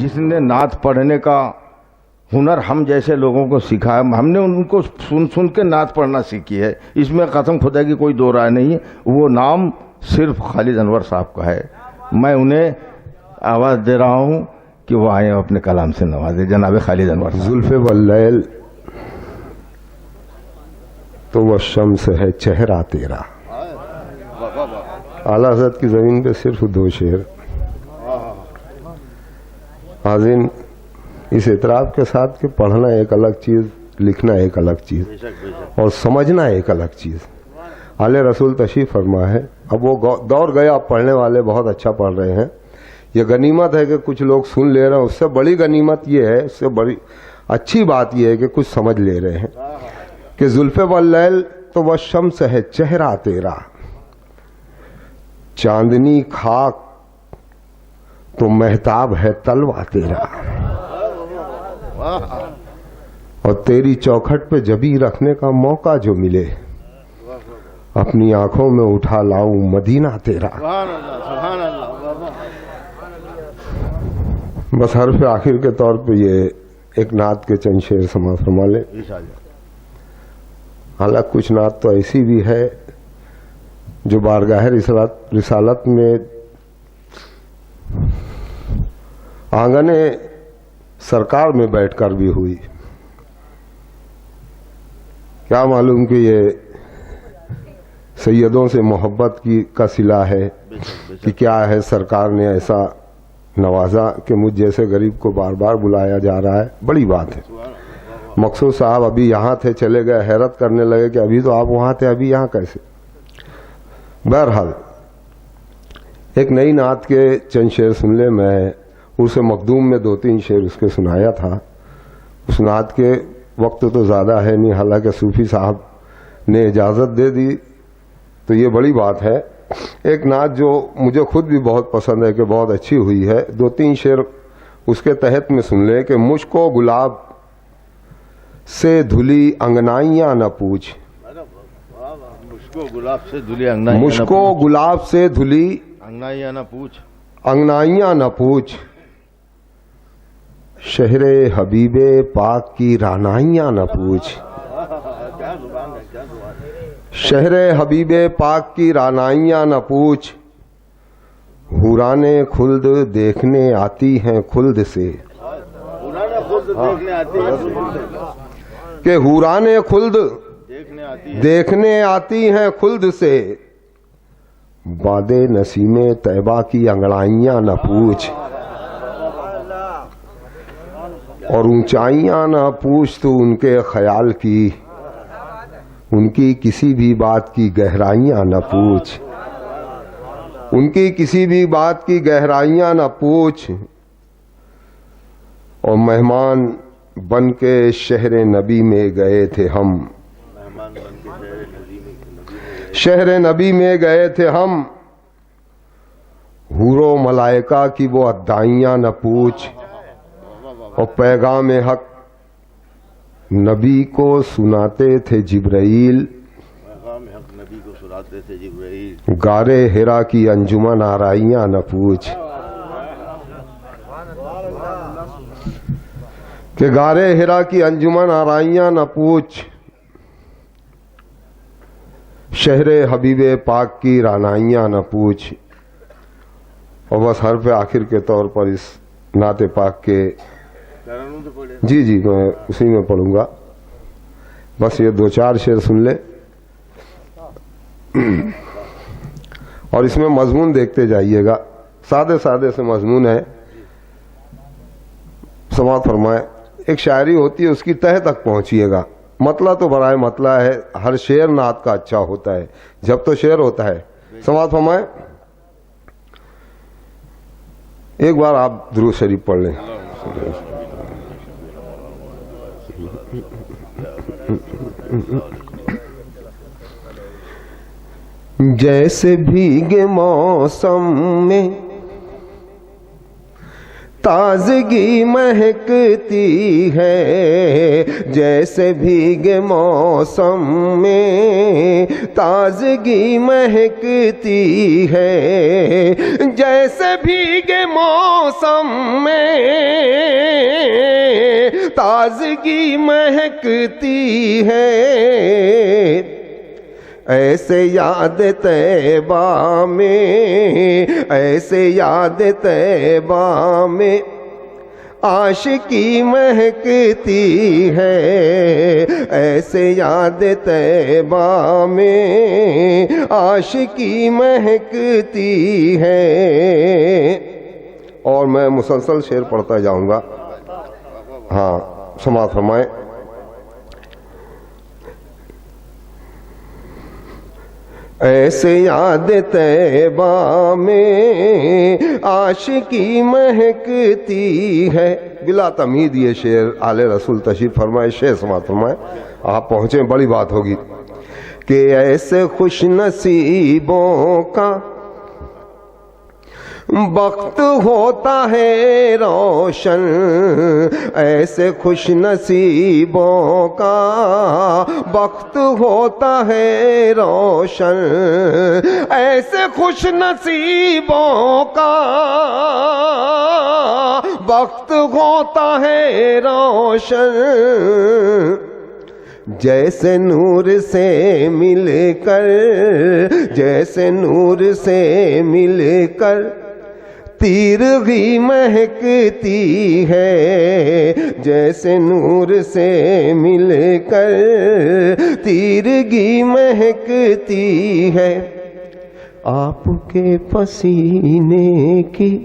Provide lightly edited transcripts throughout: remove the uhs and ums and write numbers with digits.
जिसने नात पढ़ने का हुनर हम जैसे लोगों को सिखाया, हमने उनको सुन सुन के नात पढ़ना सीखी है। इसमें कसम खुदा की कोई दो राय नहीं है। वो नाम सिर्फ खालिद अनवर साहब का है। मैं उन्हें आवाज़ दे रहा हूँ कि वो आए अपने कलाम से नवाजे। जनाब खालिद अनवर। जुल्फ़े वल्लैल तो वह शम्स है चेहरा तेरा। आला हज़रत की ज़मीन पे सिर्फ दो शेर। हाज़िन, इस इतराफ़ के साथ कि पढ़ना एक अलग चीज़, लिखना एक अलग चीज़ और समझना एक अलग चीज़। आले रसूल तशरीफ़ फरमा है। अब वो दौर गया, अब पढ़ने वाले बहुत अच्छा पढ़ रहे हैं। ये गनीमत है कि कुछ लोग सुन ले रहे हैं। उससे बड़ी गनीमत ये है, उससे बड़ी अच्छी बात ये है कि कुछ समझ ले रहे हैं कि जुल्फ़े वल्लैल तो वह शम्स है चेहरा तेरा, चांदनी खाक तो महताब है तलवा तेरा, और तेरी चौखट पे जबी रखने का मौका जो मिले, अपनी आंखों में उठा लाऊं मदीना तेरा। बस हर्फ आखिर के तौर पे ये एक नात के चंद शेर समाज फरमा ले। हालांकि कुछ नात तो ऐसी भी है जो बारगाह रिसालत में आंगने सरकार में बैठकर भी हुई। क्या मालूम कि ये सैयदों से मोहब्बत का सिला है कि क्या है, सरकार ने ऐसा नवाजा कि मुझ जैसे गरीब को बार बार बुलाया जा रहा है। बड़ी बात है। मकसूद साहब अभी यहाँ थे, चले गए, हैरत करने लगे कि अभी तो आप वहाँ थे, अभी यहाँ कैसे। बहरहाल एक नई नात के चंद शेर सुन ले। मैं उसे मखदूम में 2-3 शेर उसके सुनाया था। उस नात के वक्त तो ज़्यादा है नहीं, हालांकि सूफी साहब ने इजाज़त दे दी तो ये बड़ी बात है। एक नात जो मुझे खुद भी बहुत पसंद है कि बहुत अच्छी हुई है, 2-3 शेर उसके तहत में सुन ले कि मुझको गुलाब से धुली अंगनाइयाँ न पूछ, मुझको गुलाब से धुली अंगनाइयाँ न पूछ, अंगनाइयाँ न पूछ, शहरे हबीबे पाक की रानाइयाँ न पूछ, शहरे हबीबे पाक की रानाइयाँ न पूछ, हुराने खुल्द देखने आती हैं खुल्द से, कि हुराने खुल्द देखने आती हैं खुल्द से, बादे नसीमे तैबा की अंगड़ाइयाँ न पूछ, और ऊंचाइयाँ न पूछ तो उनके ख्याल की, उनकी किसी भी बात की गहराइयाँ न पूछ, उनकी किसी भी बात की गहराइयाँ न पूछ, और मेहमान बन के शहर नबी में गए थे हम, शहर नबी में गए थे हम, हूरो मलाइका की वो अद्दाइयाँ न पूछ, और पैगाम हक नबी को सुनाते थे जिब्राइल, गारे हिरा की अंजुमन आराइयाँ न पूछ, कि गारे हिरा की अंजुमन आराइयाँ न पूछ, शहरे हबीबे पाक की रानाइयाँ न पूछ। और बस हर्फ आखिर के तौर पर इस नाते पाक के जी मैं उसी में पढ़ूंगा। बस ये 2-4 शेर सुन ले और इसमें मजमून देखते जाइएगा। सादे सादे से मजमून है। समात फरमाए, एक शायरी होती है उसकी तह तक पहुंचिएगा। मतला तो बराए मतला है, हर शेर नात का अच्छा होता है जब तो शेर होता है। समात फरमाए, एक बार आप दुरूद शरीफ पढ़ लें। जैसे भीगे मौसम में ताजगी महकती है, जैसे भीगे मौसम में تازگی مہکتی ہے جیسے بھیگے موسم میں، تازگی مہکتی ہے ایسے یاد طیبہ میں، ایسے یاد طیبہ میں عاشقی مہکتی ہے، ایسے یاد طیبہ میں عاشقی مہکتی ہے۔ اور میں مسلسل شعر پڑھتا جاؤں گا، ہاں سماعت فرمائیں۔ ایسے یاد طیبہ میں عاشقی مہکتی ہے، بلا تمہید یہ شعر آل رسول تشریف فرمائے، شعر سماعت فرمائے، آپ پہنچے بڑی بات ہوگی کہ ایسے خوش نصیبوں کا وقت ہوتا ہے روشن، ایسے خوش نصیبوں کا وقت ہوتا ہے روشن، ایسے خوش نصیبوں کا وقت ہوتا ہے روشن، جیسے نور سے مل کر، جیسے نور سے مل کر تیرگی مہکتی ہے، جیسے نور سے مل کر تیرگی مہکتی ہے، آپ کے پسینے کی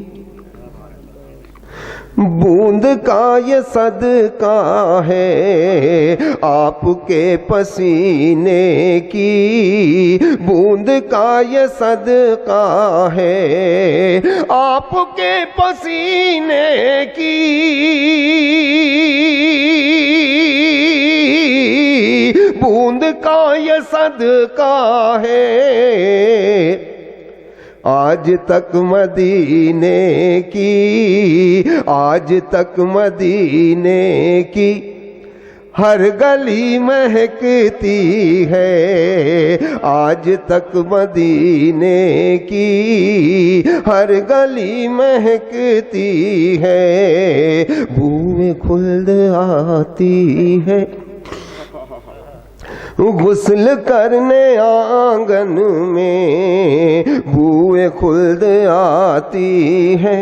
بوند کا یہ صدقہ ہے، آپ کے پسینے کی بوند کا یہ صدقہ ہے، آپ کے پسینے کی بوند کا یہ صدقہ ہے، آج تک مدینے کی، آج تک مدینے کی ہر گلی مہکتی ہے، آج تک مدینے کی ہر گلی مہکتی ہے، بوئے خلد آتی ہے غسل کرنے آنگن میں، بوئے خلد آتی ہے۔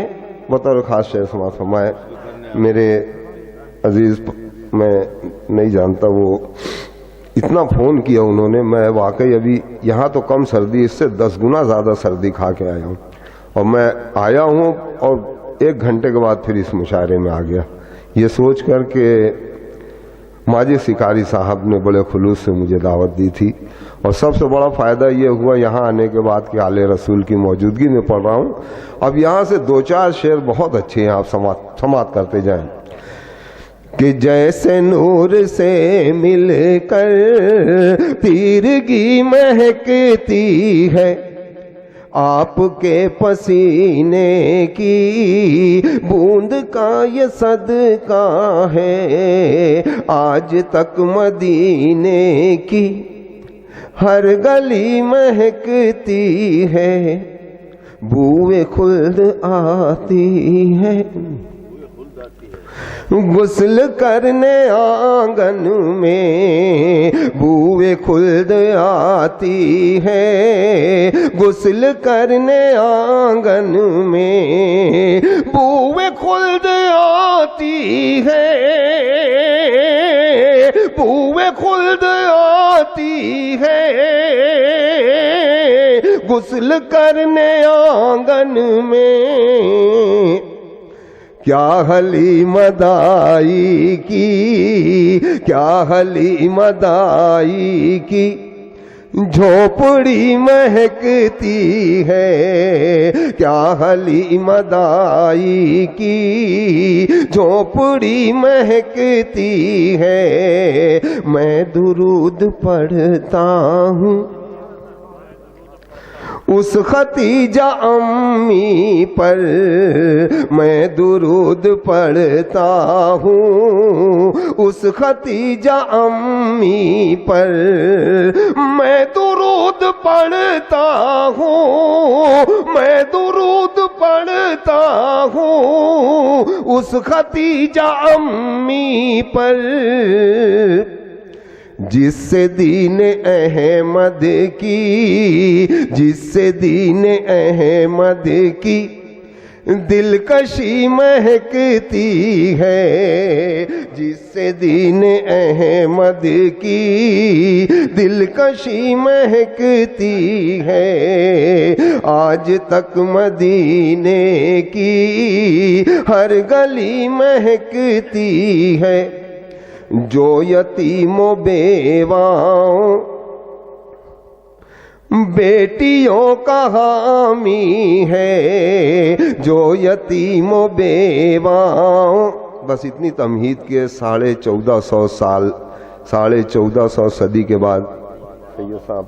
بطور خاص شعر سماعت فرمائے میرے عزیز، میں نہیں جانتا وہ اتنا فون کیا انہوں نے، میں واقعی ابھی یہاں تو کم سردی، اس سے 10 گنا زیادہ سردی کھا کے آیا ہوں، اور میں آیا ہوں اور 1 گھنٹے کے بعد پھر اس مشاعرے میں آ گیا، یہ سوچ کر کہ ماجد سکاری صاحب نے بڑے خلوص سے مجھے دعوت دی تھی، اور سب سے بڑا فائدہ یہ ہوا یہاں آنے کے بعد کہ آل رسول کی موجودگی میں پڑھ رہا ہوں۔ اب یہاں سے 2-4 شعر بہت اچھے ہیں، آپ سماعت کرتے جائیں کہ جیسے نور سے مل کر تیرگی مہکتی ہے، آپ کے پسینے کی بوند کا یہ صدقہ ہے، آج تک مدینے کی ہر گلی مہکتی ہے، بوئے خلد آتی ہے غسل کرنے آنگن میں، بوئے خلد آتی ہے غسل کرنے آنگن میں، بوئے خلد آتی ہے، بوئے خلد آتی ہے غسل کرنے آنگن میں، کیا حلیم دائی کی، کیا حلیم دائی کی جھوپڑی مہکتی ہے، کیا حلیم دائی کی جھوپڑی مہکتی ہے، میں درود پڑھتا ہوں اس ختیجہ امی پر، میں درود پڑھتا ہوں اس ختیجہ امی پر، میں درود दुरूद पढ़ता हूँ, मैं दुरूद पढ़ता हूँ उस खतीजा अम्मी पर, जिससे दीन अहमद की, जिससे दीन अहमद की दिलकशी महकती है, जिससे दीन अहमद की दिलकशी महकती है। आज तक मदीने की हर गली महकती है, जो यतीमों बेवाओं बेटियों का हामी है, जो यतीमों बेवाओं। बस इतनी तमहीद के 1450 साल, 1450 सदी के बाद सैयद साहब,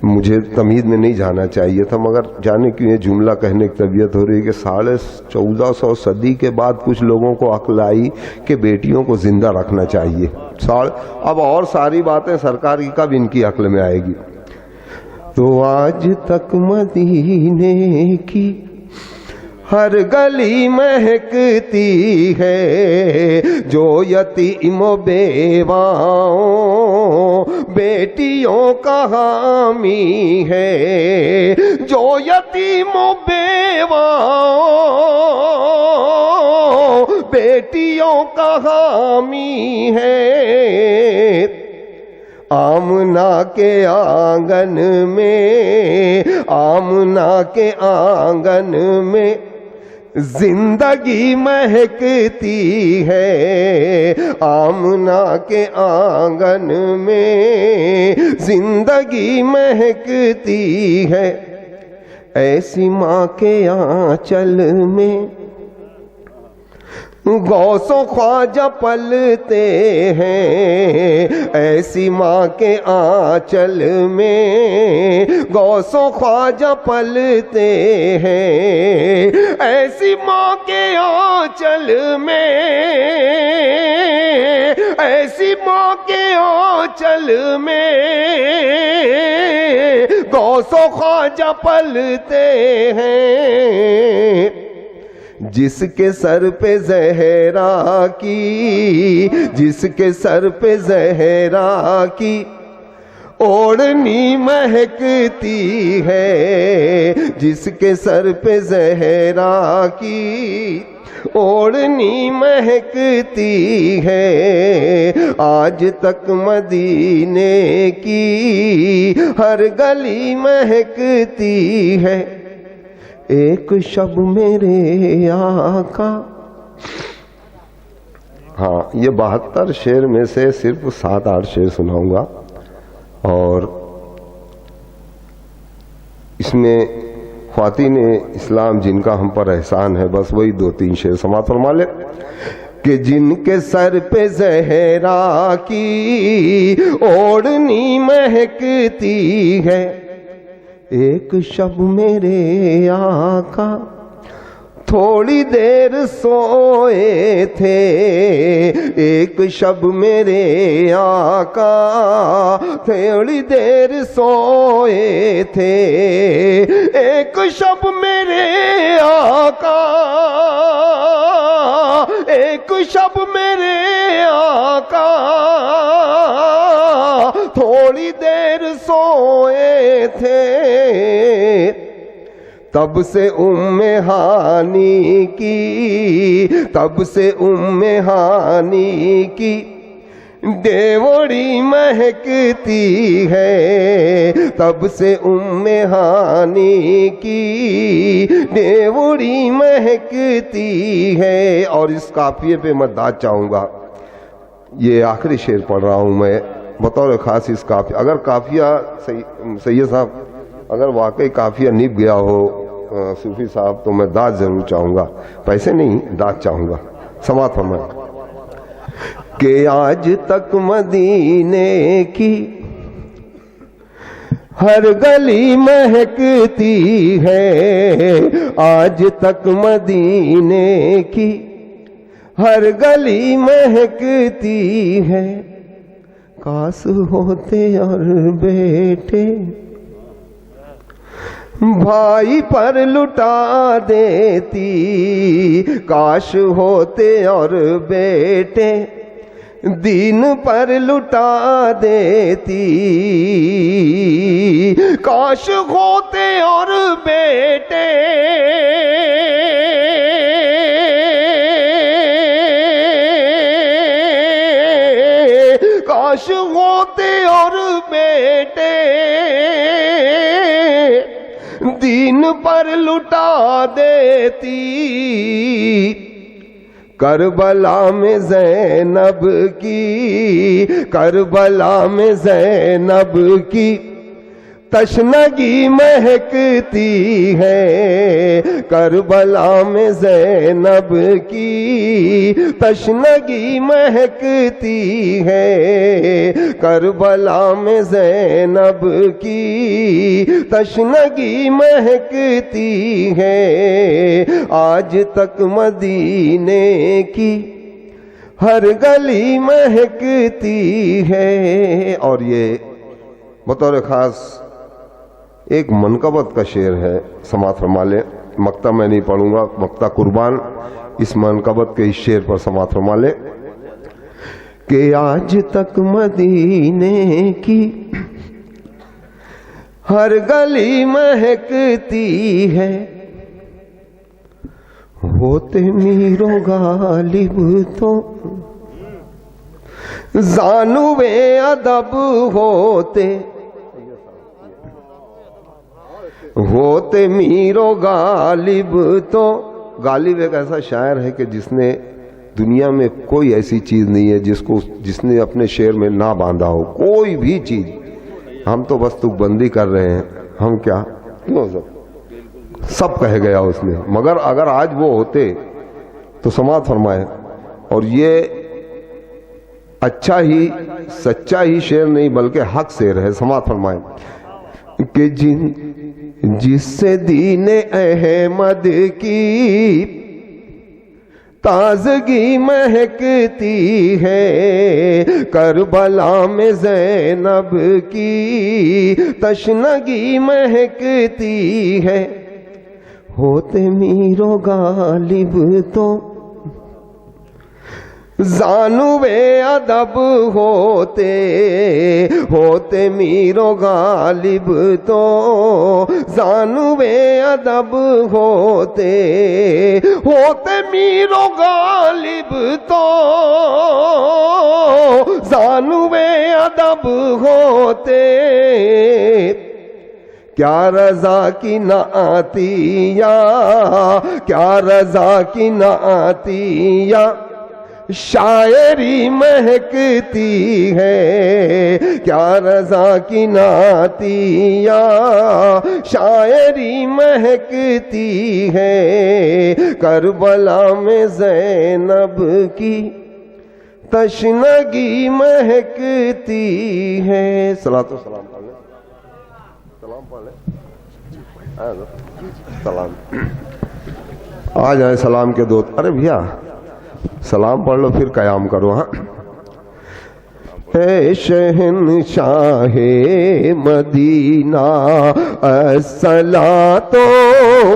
मुझे तमहीद में नहीं जाना चाहिए था, मगर जाने क्यों ये जुमला कहने की तबीयत हो रही है कि 1450 सदी के बाद कुछ लोगों को अक्ल आई कि बेटियों को जिंदा रखना चाहिए। अब और सारी बातें सरकार की कब इनकी अक्ल में आएगी। तो आज तक मदीने की हर गली महकती है, जो यतीमों बेवाओं बेटियों का हामी है, जो यतीमों बेवाओं बेटियों का हामी है। आमना के आंगन में, आमना के आंगन में जिंदगी महकती है, आमना के आंगन में जिंदगी महकती है। ऐसी माँ के आंचल में गौसों ख्वाजा पलते हैं, ऐसी माँ के आंचल में गौसों ख्वाजा पलते हैं, ऐसी माँ के आंचल में, ऐसी माँ के आंचल में गौसों ख्वाजा पलते हैं। जिसके सर पे ज़हरा की, जिसके सर पे ज़हरा की ओढ़नी महकती है, जिसके सर पे ज़हरा की ओढ़नी महकती है। आज तक मदीने की हर गली महकती है। एक शब मेरे आका, हाँ ये 72 शेर में से सिर्फ 7-8 शेर सुनाऊंगा, और इसमें ख्वातीने इस्लाम जिनका हम पर एहसान है, बस वही 2-3 शेर समाअत फरमा ले। कि जिनके सर पे ज़हरा की ओढ़नी महकती है, एक शब मेरे आका थोड़ी देर सोए थे, एक शब मेरे आका थोड़ी देर सोए थे, एक शब मेरे आका, एक शब मेरे आका थोड़ी देर सोए थे। तब से उम्मे हानी की, तब से उम्मे हानी की डेवड़ी महकती है, तब से उम्मे हानी की डेवड़ी महकती है। और इस काफिये पे मैं दाद चाहूँगा, ये आखिरी शेर पढ़ रहा हूँ मैं बतौर खास इस काफिया। अगर काफिया सैयद साहब अगर वाकई काफिया निभ गया हो सूफी साहब, तो मैं दाद जरूर चाहूँगा, पैसे नहीं दाद चाहूँगा। समात फरमाएं कि आज तक मदीने की हर गली महकती है, आज तक मदीने की हर गली महकती है। काश होते और बेटे भाई पर लुटा देती, काश होते और बेटे दीन पर लुटा देती, काश होते और बेटे काश होते और बेटे दीन पर लुटा देती, करबला में ज़ैनब की, करबला में ज़ैनब की तशनगी महकती है, करबला में ज़ैनब की तशनगी महकती है, करबला में ज़ैनब की तशनगी महकती है, आज तक मदीने की हर गली महकती है। और ये बतौर खास एक मनकबत का शेर है, समात फरमा ले। मक्ता मैं नहीं पढ़ूंगा, मक्ता कुर्बान इस मनकबत के इस शेर पर समात फरमा ले कि आज तक मदीने की हर गली महकती है, होते मीरो गालिब तो जानुवे अदब होते, होते मीरो गालिब तो। गालिब एक ऐसा शायर है कि जिसने दुनिया में कोई ऐसी चीज नहीं है जिसने अपने शेर में ना बांधा हो, कोई भी चीज। हम तो बस तुकबंदी कर रहे हैं, हम क्या क्यों सब कह गया उसने, मगर अगर आज वो होते तो समात फरमाए। और ये अच्छा ही सच्चा ही शेर नहीं बल्कि हक शेर है, समात फरमाए कि जिससे दीने अहमद की ताजगी महकती है, करबला में ज़ैनब की तशनगी महकती है, होते मीरो गालिब तो जानुवे अदब होते, होते मीरो गालिब तो जानुवे अदब होते, होते मीरो गालिब तो जानुवे अदब होते, क्या रजा की न आतिया, क्या रजा की न आतिया शायरी महकती है, क्या रजा की नातिया शायरी महकती है, करबला में ज़ैनब की तशनगी महकती है। सलातो सलाम पढ़ ले, सलाम पढ़ ले, सलाम आ जाए सलाम के दो। अरे भैया सलाम पढ़ लो फिर कयाम करो। हाँ, है शहंशाहे मदीना अस्सलातो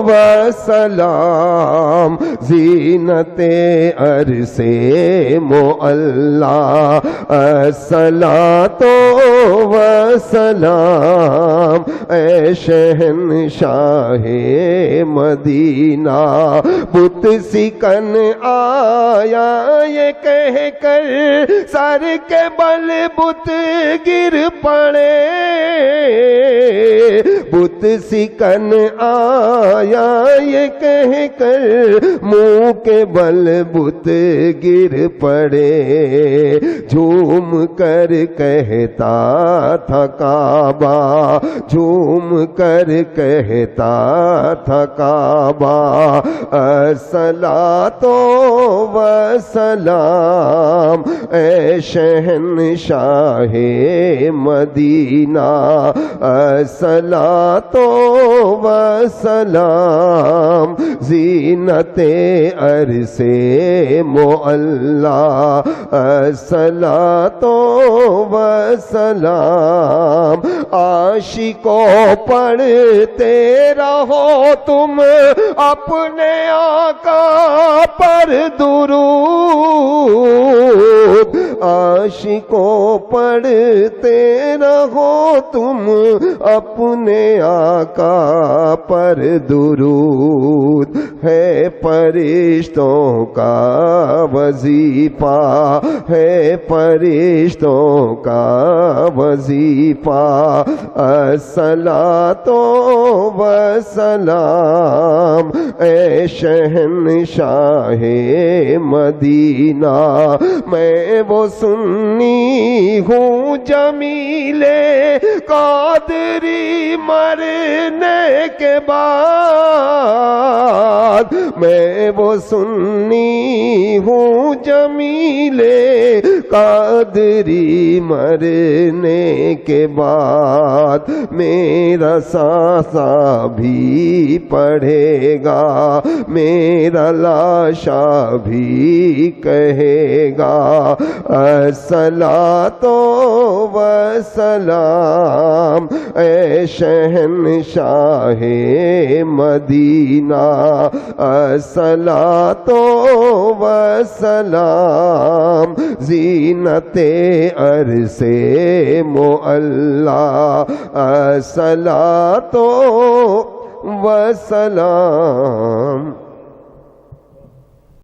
वस्सलाम, ज़ीनते अरसे मुअल्ला अस्सलातो वस्सलाम, ऐ शहंशाहे मदीना बुत सिकन आया ये कह कर सर के बल बुत गिर पड़े, बुत सिकन आया ये कह कर मुंह के बल बुत गिर पड़े, झूम कर कहता था काबा, झूम कर कहता था काबा, अस्सलातो वस्सलाम, ऐ शहंशाहे मदीना अस्सलातो وسلام زینت عرص معلا الصلاۃ وسلام عاشقوں پڑھتے رہو تم اپنے آقا پر درود عاشقوں پڑھتے رہو تم اپنے آقا پر درود ہے فرشتوں کا وظیفہ ہے فرشتوں کا وظیفہ الصلاۃ وسلام اے شہنشاہ مدینہ میں وہ سنی ہوں جمیل قادری مرنے کے بعد میں وہ سنی ہوں جمیل قادری مرنے کے بعد میرا ساسا بھی پڑھے گا میرا لاشا بھی کہے گا الصلاۃ وسلام اے شہنشاہ مدینہ الصلاۃ وسلام زینت عرص معلا الصلاۃ وسلام